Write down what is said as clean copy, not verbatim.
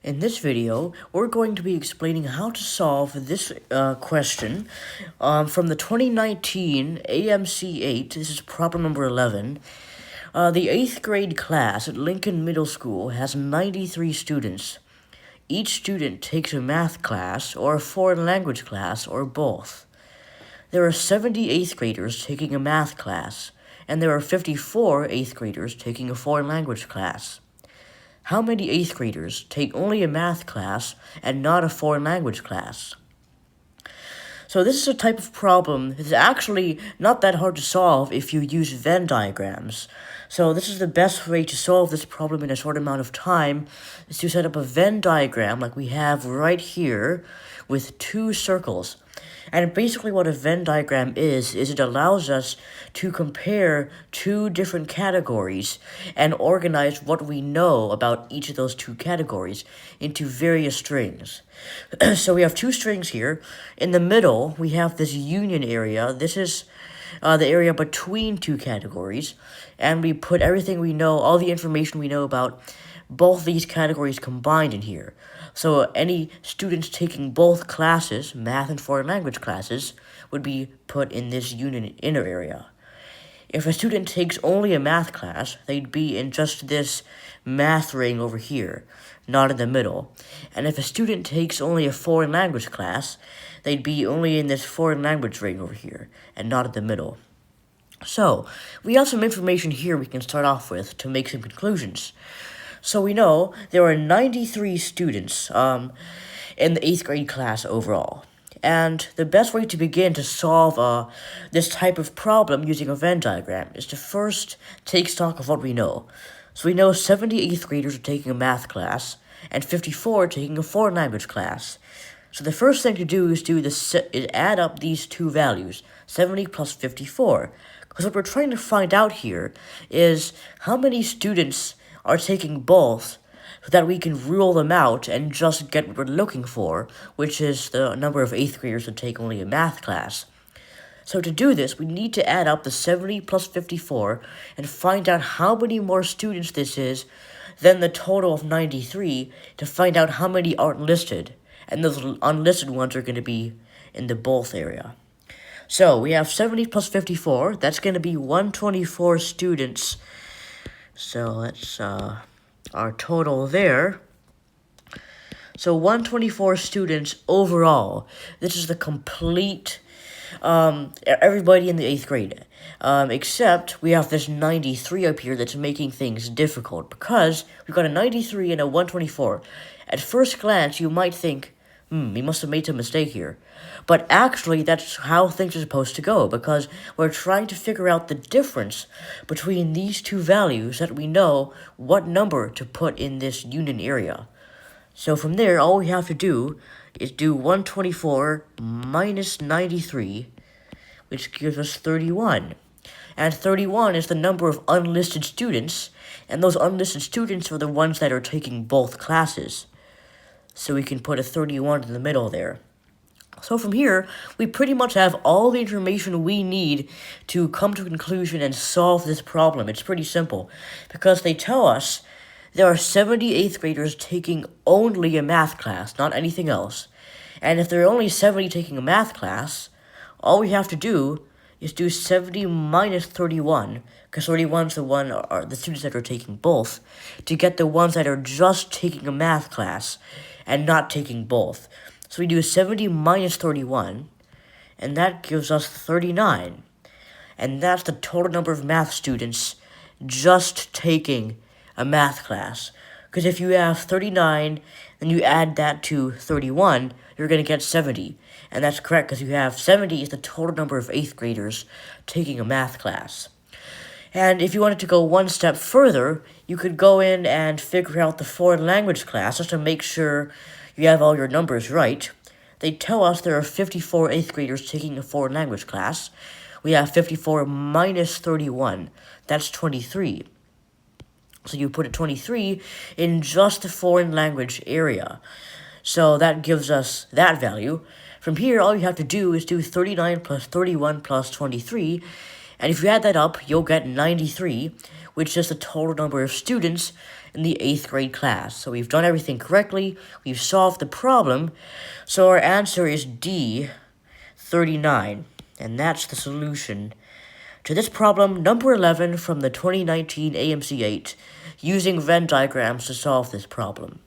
In this video, we're going to be explaining how to solve this question from the 2019 AMC 8. This is problem number 11. The 8th grade class at Lincoln Middle School has 93 students. Each student takes a math class or a foreign language class or both. There are 70 8th graders taking a math class, and there are 54 8th graders taking a foreign language class. How many 8th graders take only a math class and not a foreign language class? So this is a type of problem that's actually not that hard to solve if you use Venn diagrams. So this is the best way to solve this problem in a short amount of time, is to set up a Venn diagram like we have right here with two circles. And basically what a Venn diagram is it allows us to compare two different categories and organize what we know about each of those two categories into various strings. So we have two strings here. In the middle, we have this union area. This is the area between two categories. And we put everything we know, all the information we know about both these categories combined in here. So any students taking both classes, math and foreign language classes, would be put in this union inner area. If a student takes only a math class, they'd be in just this math ring over here, not in the middle. And if a student takes only a foreign language class, they'd be only in this foreign language ring over here, and not in the middle. So, we have some information here we can start off with to make some conclusions. So we know there are 93 students in the 8th grade class overall. And the best way to begin to solve this type of problem using a Venn diagram is to first take stock of what we know. So we know 70 8th graders are taking a math class and 54 are taking a foreign language class. So the first thing to do is add up these two values, 70 plus 54. Because what we're trying to find out here is how many students are taking both, so that we can rule them out and just get what we're looking for, which is the number of 8th graders that take only a math class. So to do this, we need to add up the 70 plus 54 and find out how many more students this is than the total of 93 to find out how many aren't listed. And those unlisted ones are going to be in the both area. So we have 70 plus 54. That's going to be 124 students. So that's our total there. So 124 students overall. This is the complete, everybody in the 8th grade. Except we have this 93 up here that's making things difficult because we've got a 93 and a 124. At first glance, you might think, we must have made some mistake here. But actually, that's how things are supposed to go, because we're trying to figure out the difference between these two values that we know what number to put in this union area. So from there, all we have to do is do 124 minus 93, which gives us 31. And 31 is the number of unlisted students, and those unlisted students are the ones that are taking both classes. So we can put a 31 in the middle there. So from here, we pretty much have all the information we need to come to a conclusion and solve this problem. It's pretty simple, because they tell us there are 70 8th graders taking only a math class, not anything else. And if there are only 70 taking a math class, all we have to do is do 70 minus 31, because 31 is the students that are taking both, to get the ones that are just taking a math class and not taking both. So we do 70 minus 31, and that gives us 39. And that's the total number of math students just taking a math class. Because if you have 39, and you add that to 31, you're going to get 70. And that's correct, because you have 70 is the total number of 8th graders taking a math class. And if you wanted to go one step further, you could go in and figure out the foreign language class just to make sure you have all your numbers right. They tell us there are 54 8th graders taking a foreign language class. We have 54 minus 31. That's 23. So you put a 23 in just the foreign language area. So that gives us that value. From here, all you have to do is do 39 plus 31 plus 23. And if you add that up, you'll get 93, which is the total number of students in the 8th grade class. So we've done everything correctly. We've solved the problem. So our answer is D, 39. And that's the solution to this problem number 11 from the 2019 AMC 8, using Venn diagrams to solve this problem.